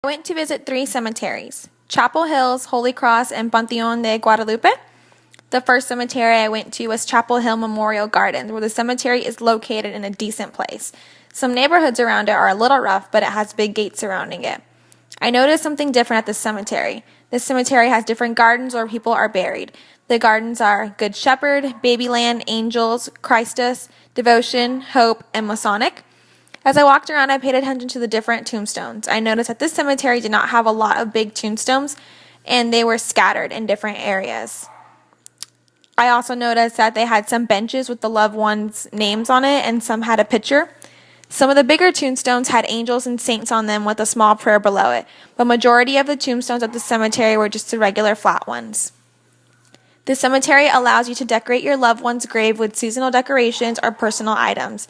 I went to visit 3 cemeteries: Chapel Hills, Holy Cross, and Panteon de Guadalupe. The first cemetery I went to was Chapel Hill Memorial Gardens, where the cemetery is located in a decent place. Some neighborhoods around it are a little rough, but it has big gates surrounding it. I noticed something different at this cemetery. This cemetery has different gardens where people are buried. The gardens are Good Shepherd, Babyland, Angels, Christus, Devotion, Hope, and Masonic. As I walked around, I paid attention to the different tombstones. I noticed that this cemetery did not have a lot of big tombstones, and they were scattered in different areas. I also noticed that they had some benches with the loved ones' names on it, and some had a picture. Some of the bigger tombstones had angels and saints on them with a small prayer below it, but majority of the tombstones at the cemetery were just the regular flat ones. The cemetery allows you to decorate your loved one's grave with seasonal decorations or personal items.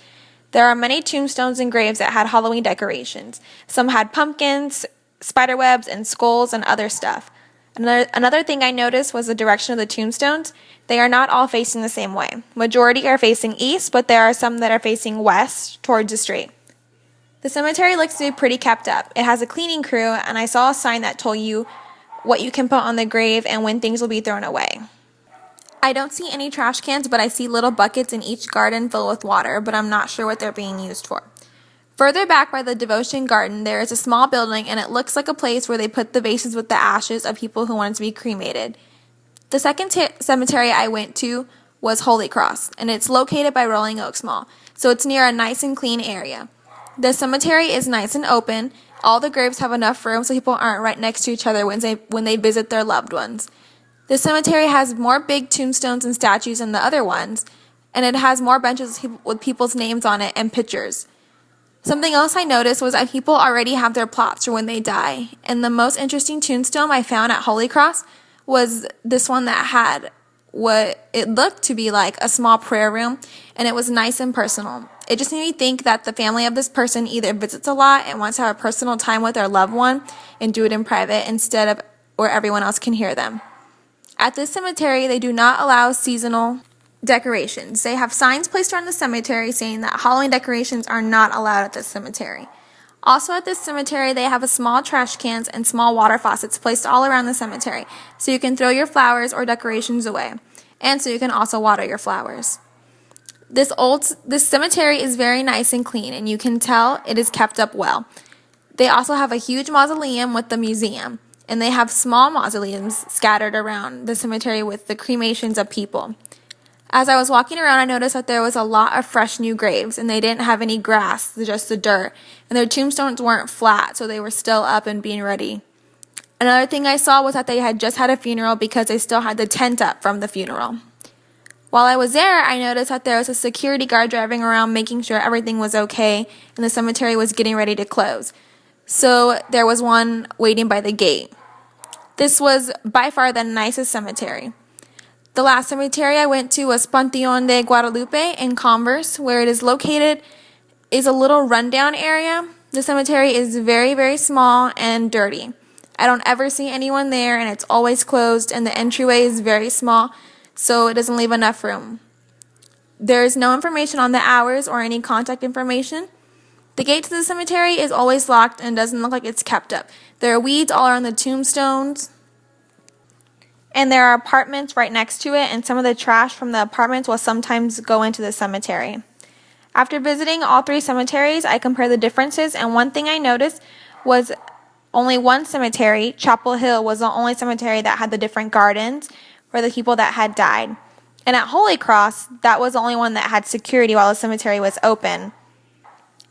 There are many tombstones and graves that had Halloween decorations. Some had pumpkins, spiderwebs, and skulls and other stuff. Another thing I noticed was the direction of the tombstones. They are not all facing the same way. Majority are facing east, but there are some that are facing west towards the street. The cemetery looks to be pretty kept up. It has a cleaning crew, and I saw a sign that told you what you can put on the grave and when things will be thrown away. I don't see any trash cans, but I see little buckets in each garden filled with water, but I'm not sure what they're being used for. Further back by the Devotion Garden, there is a small building, and it looks like a place where they put the vases with the ashes of people who wanted to be cremated. The second cemetery I went to was Holy Cross, and it's located by Rolling Oaks Mall, so it's near a nice and clean area. The cemetery is nice and open. All the graves have enough room so people aren't right next to each other when they visit their loved ones. The cemetery has more big tombstones and statues than the other ones, and it has more benches with people's names on it and pictures. Something else I noticed was that people already have their plots for when they die, and the most interesting tombstone I found at Holy Cross was this one that had what it looked to be like a small prayer room, and it was nice and personal. It just made me think that the family of this person either visits a lot and wants to have a personal time with their loved one and do it in private instead of where everyone else can hear them. At this cemetery, they do not allow seasonal decorations. They have signs placed around the cemetery saying that Halloween decorations are not allowed at this cemetery. Also at this cemetery, they have small trash cans and small water faucets placed all around the cemetery, so you can throw your flowers or decorations away, and so you can also water your flowers. This cemetery is very nice and clean, and you can tell it is kept up well. They also have a huge mausoleum with the museum, and they have small mausoleums scattered around the cemetery with the cremations of people. As I was walking around, I noticed that there was a lot of fresh new graves, and they didn't have any grass, just the dirt, and their tombstones weren't flat, so they were still up and being ready. Another thing I saw was that they had just had a funeral because they still had the tent up from the funeral. While I was there, I noticed that there was a security guard driving around making sure everything was okay, and the cemetery was getting ready to close. So there was one waiting by the gate. This was by far the nicest cemetery. The last cemetery I went to was Panteon de Guadalupe in Converse, where it is located is a little rundown area. The cemetery is very, very small and dirty. I don't ever see anyone there, and it's always closed, and the entryway is very small, so it doesn't leave enough room. There is no information on the hours or any contact information. The gate to the cemetery is always locked and doesn't look like it's kept up. There are weeds all around the tombstones, and there are apartments right next to it, and some of the trash from the apartments will sometimes go into the cemetery. After visiting all 3 cemeteries, I compared the differences, and one thing I noticed was only one cemetery, Chapel Hill, was the only cemetery that had the different gardens for the people that had died. And at Holy Cross, that was the only one that had security while the cemetery was open.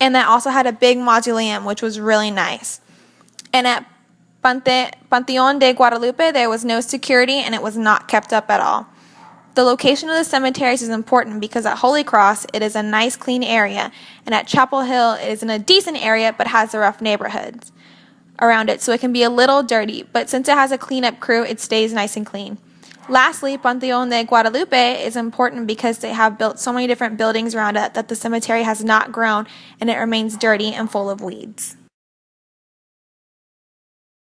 And that also had a big mausoleum, which was really nice. And at Panteon de Guadalupe, there was no security, and it was not kept up at all. The location of the cemeteries is important because at Holy Cross, it is a nice, clean area, and at Chapel Hill, it is in a decent area but has the rough neighborhoods around it, so it can be a little dirty, but since it has a cleanup crew, it stays nice and clean. Lastly, Panteon de Guadalupe is important because they have built so many different buildings around it that the cemetery has not grown, and it remains dirty and full of weeds.